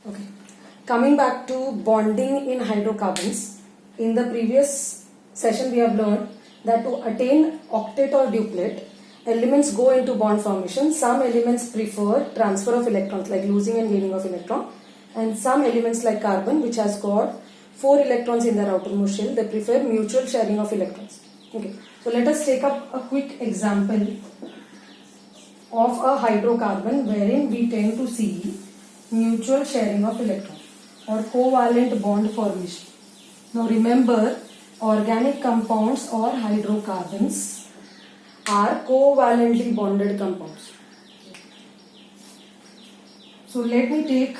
Okay. Coming back to bonding in hydrocarbons, in the previous session we have learned that to attain octet or duplet, elements go into bond formation. Some elements prefer transfer of electrons like losing and gaining of electron, and some elements like carbon, which has got 4 electrons in their outermost shell, they prefer mutual sharing of electrons. Okay. So let us take up a quick example of a hydrocarbon wherein we tend to see mutual sharing of electrons or covalent bond formation. Now remember, organic compounds or hydrocarbons are covalently bonded compounds. So let me take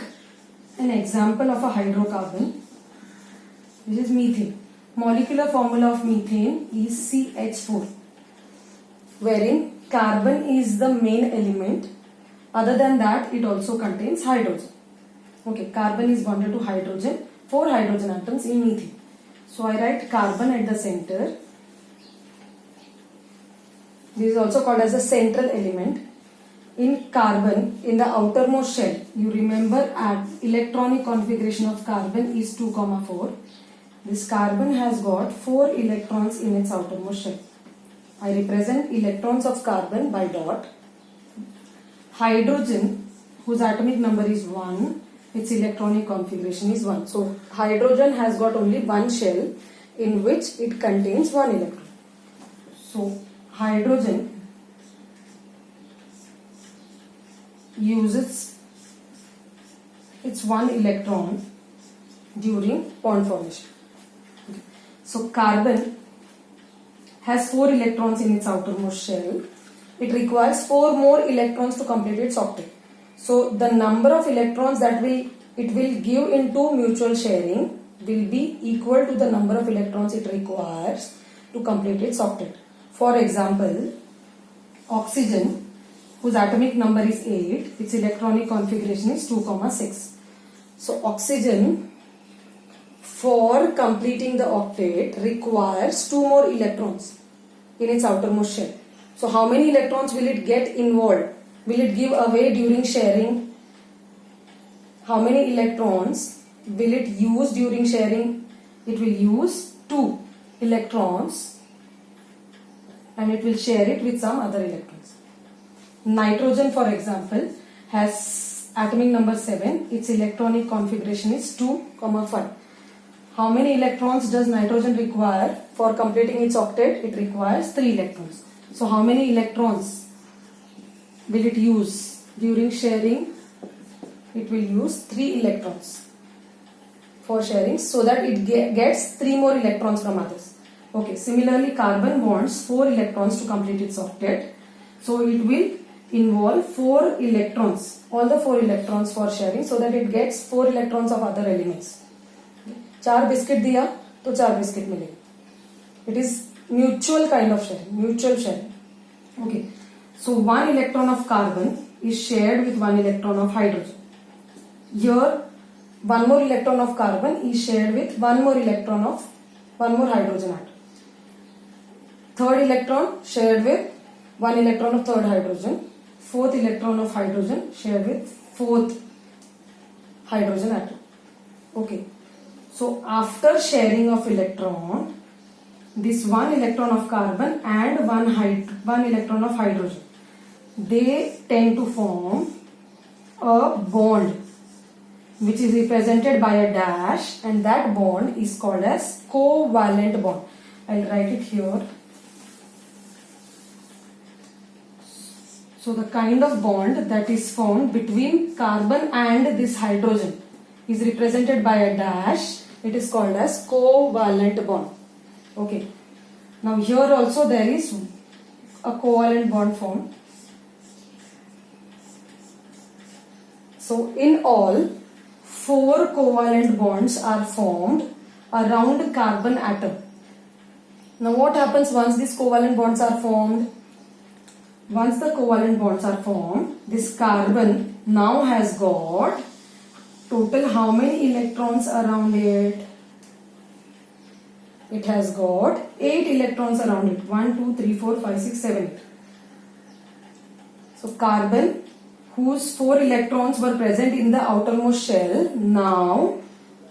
an example of a hydrocarbon, which is methane. Molecular formula of methane is CH4, wherein carbon is the main element. Other than that, it also contains hydrogen. Okay, carbon is bonded to hydrogen, 4 hydrogen atoms in methane. So I write carbon at the center. This is also called as a central element. In carbon, in the outermost shell, you remember at electronic configuration of carbon is 2, 4. This carbon has got 4 electrons in its outermost shell. I represent electrons of carbon by dot. Hydrogen, whose atomic number is 1, its electronic configuration is 1. So hydrogen has got only one shell in which it contains 1 electron. So hydrogen uses its 1 electron during bond formation. Okay. So carbon has 4 electrons in its outermost shell. It requires 4 more electrons to complete its octet. So the number of electrons that it will give into mutual sharing will be equal to the number of electrons it requires to complete its octet. For example, oxygen, whose atomic number is 8, its electronic configuration is 2, 6. So oxygen, for completing the octet, requires 2 more electrons in its outermost shell. So how many electrons will it get involved? Will it give away during sharing? How many electrons will it use during sharing? It will use 2 electrons and it will share it with some other electrons. Nitrogen, for example, has atomic number 7. Its electronic configuration is 2, 5. How many electrons does nitrogen require for completing its octet? It requires 3 electrons. So how many electrons will it use during sharing? It will use 3 electrons for sharing so that it gets 3 more electrons from others. Okay, similarly carbon wants 4 electrons to complete its octet. So it will involve 4 electrons, all the 4 electrons for sharing so that it gets 4 electrons of other elements. 4 biscuit दिया तो 4 biscuit मिलेंगे. It is mutual kind of sharing, mutual sharing. Okay. So 1 electron of carbon is shared with 1 electron of hydrogen. Here 1 more electron of carbon is shared with 1 more hydrogen atom. Third electron shared with 1 electron of third hydrogen. Fourth electron of hydrogen shared with fourth hydrogen atom. Okay. So after sharing of electron, this 1 electron of carbon and 1 electron of hydrogen, they tend to form a bond which is represented by a dash, and that bond is called as covalent bond. I'll write it here. So the kind of bond that is formed between carbon and this hydrogen is represented by a dash. It is called as covalent bond. Okay. Now here also there is a covalent bond formed. So in all, 4 covalent bonds are formed around carbon atom. Now what happens once these covalent bonds are formed? Once the covalent bonds are formed, this carbon now has got total how many electrons around it? It has got 8 electrons around it. 1, 2, 3, 4, 5, 6, 7, 8. So carbon, whose 4 electrons were present in the outermost shell. Now,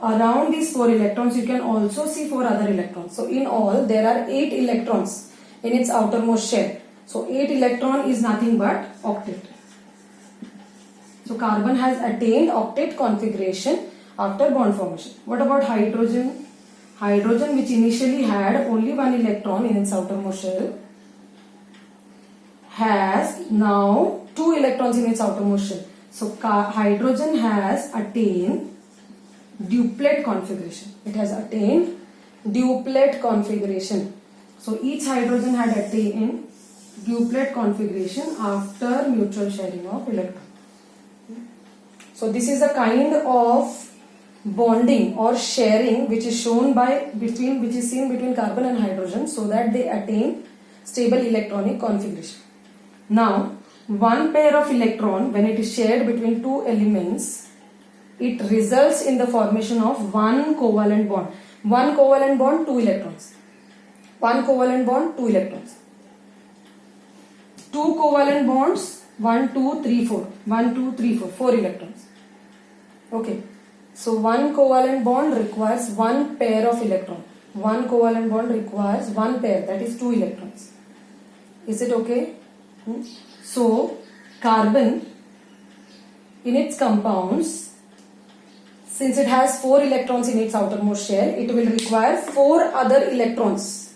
around these 4 electrons, you can also see 4 other electrons. So, in all, there are 8 electrons in its outermost shell. So, 8 electron is nothing but octet. So, carbon has attained octet configuration after bond formation. What about hydrogen? Hydrogen, which initially had only 1 electron in its outermost shell, has now 2 electrons in its outermost shell. So, hydrogen has attained duplet configuration. It has attained duplet configuration. So, each hydrogen had attained duplet configuration after mutual sharing of electrons. So, this is a kind of bonding or sharing which is seen between carbon and hydrogen, so that they attain stable electronic configuration. Now, one pair of electron, when it is shared between two elements, it results in the formation of one covalent bond. One covalent bond, 2 electrons. One covalent bond, 2 electrons. Two covalent bonds, 1, 2, 3, 4. 1, 2, 3, 4. 4 electrons. Okay. So, one covalent bond requires one pair of electron. One covalent bond requires one pair, that is 2 electrons. Is it okay? So, carbon in its compounds, since it has 4 electrons in its outermost shell, it will require 4 other electrons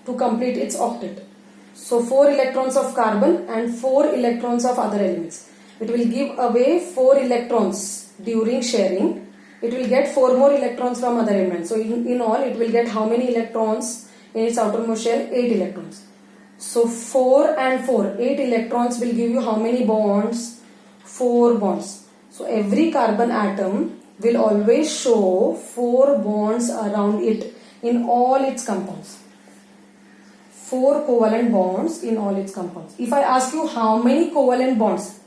to complete its octet. So, 4 electrons of carbon and 4 electrons of other elements. It will give away 4 electrons during sharing. It will get 4 more electrons from other elements. So, in all, it will get how many electrons in its outermost shell? 8 electrons. So, 4 and 4, 8 electrons will give you how many bonds? 4 bonds. So, every carbon atom will always show 4 bonds around it in all its compounds. 4 covalent bonds in all its compounds. If I ask you how many covalent bonds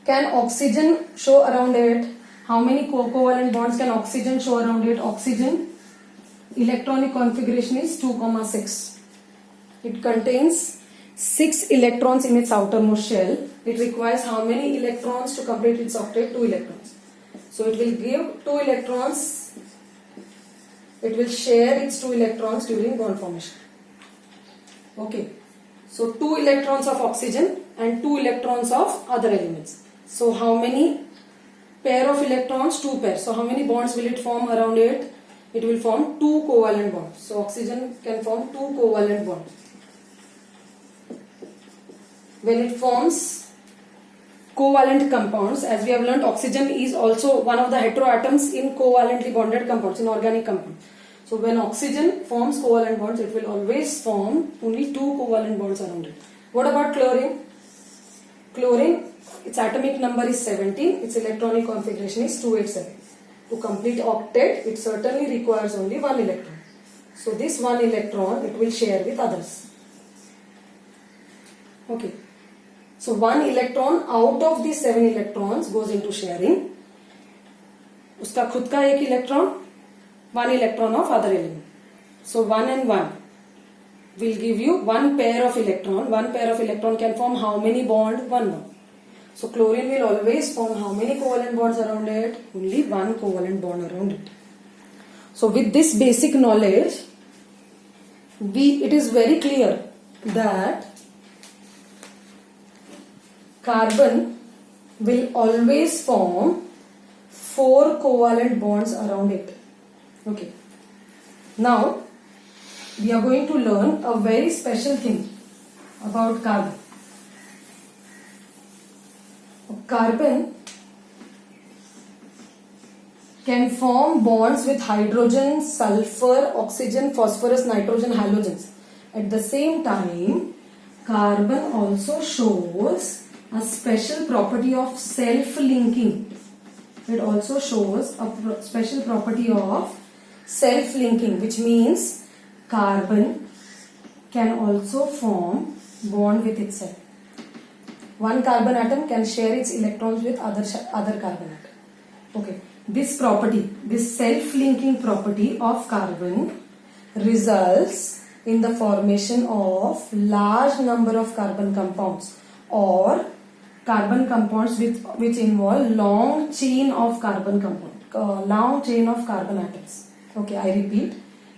can oxygen show around it, how many covalent bonds can oxygen show around it? Oxygen electronic configuration is 2,6. It contains 6 electrons in its outermost shell. It requires how many electrons to complete its octet? 2 electrons. So it will give 2 electrons. It will share its 2 electrons during bond formation. Okay. So 2 electrons of oxygen and 2 electrons of other elements. So how many pair of electrons? 2 pairs. So how many bonds will it form around it? It will form 2 covalent bonds. So oxygen can form 2 covalent bonds. When it forms covalent compounds, as we have learned, oxygen is also one of the heteroatoms in covalently bonded compounds, in organic compounds. So when oxygen forms covalent bonds, it will always form only 2 covalent bonds around it. What about chlorine? Chlorine, its atomic number is 17, its electronic configuration is 287. To complete octet, it certainly requires only 1 electron. So this 1 electron, it will share with others. Okay. So 1 electron out of these 7 electrons goes into sharing. Uska khud ka ek electron, 1 electron of other element. So 1 and 1 will give you 1 pair of electron. 1 pair of electron can form how many bond? 1 bond. So chlorine will always form how many covalent bonds around it? Only 1 covalent bond around it. So with this basic knowledge, it is very clear that carbon will always form 4 covalent bonds around it. Okay. Now, we are going to learn a very special thing about carbon. Carbon can form bonds with hydrogen, sulfur, oxygen, phosphorus, nitrogen, halogens. At the same time, carbon also shows a special property of self-linking. It also shows a special property of self-linking, which means carbon can also form bond with itself. One carbon atom can share its electrons with other carbon atom. Okay. This property, this self-linking property of carbon results in the formation of large number of carbon compounds or carbon compounds which involve long chain of carbon long chain of carbon atoms. Okay, I repeat,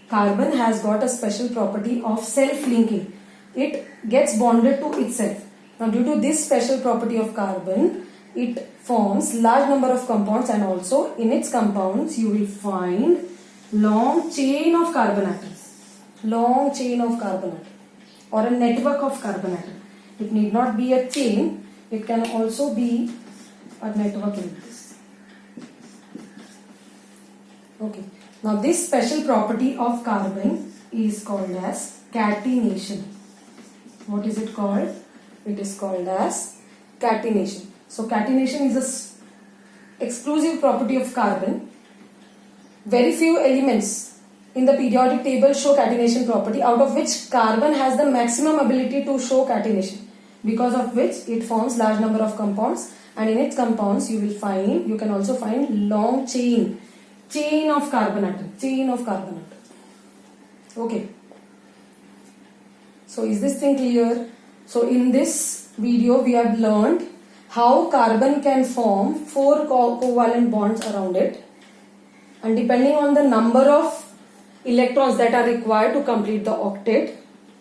carbon has got a special property of self-linking. It gets bonded to itself. Now, due to this special property of carbon, it forms large number of compounds, and also in its compounds you will find long chain of carbon atoms. Long chain of carbon atom or a network of carbon atom. It need not be a chain, it can also be a network like this. Okay. Now this special property of carbon is called as catenation. What is it called? It is called as catenation. So catenation is a exclusive property of carbon. Very few elements in the periodic table show catenation property, out of which carbon has the maximum ability to show catenation, because of which it forms large number of compounds, and in its compounds you can also find long chain of carbon atom. Okay. So is this thing clear? So in this video we have learned how carbon can form 4 covalent bonds around it, and depending on the number of electrons that are required to complete the octet,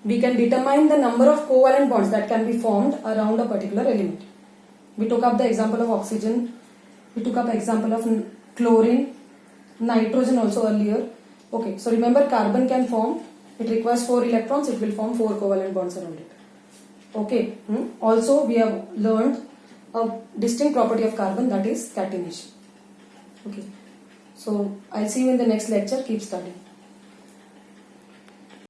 we can determine the number of covalent bonds that can be formed around a particular element. We took up the example of oxygen, we took up example of chlorine, nitrogen also earlier. Okay, so remember, carbon can form, it requires 4 electrons, it will form 4 covalent bonds around it. Okay, also we have learned a distinct property of carbon, that is catenation. Okay, so I'll see you in the next lecture. Keep studying.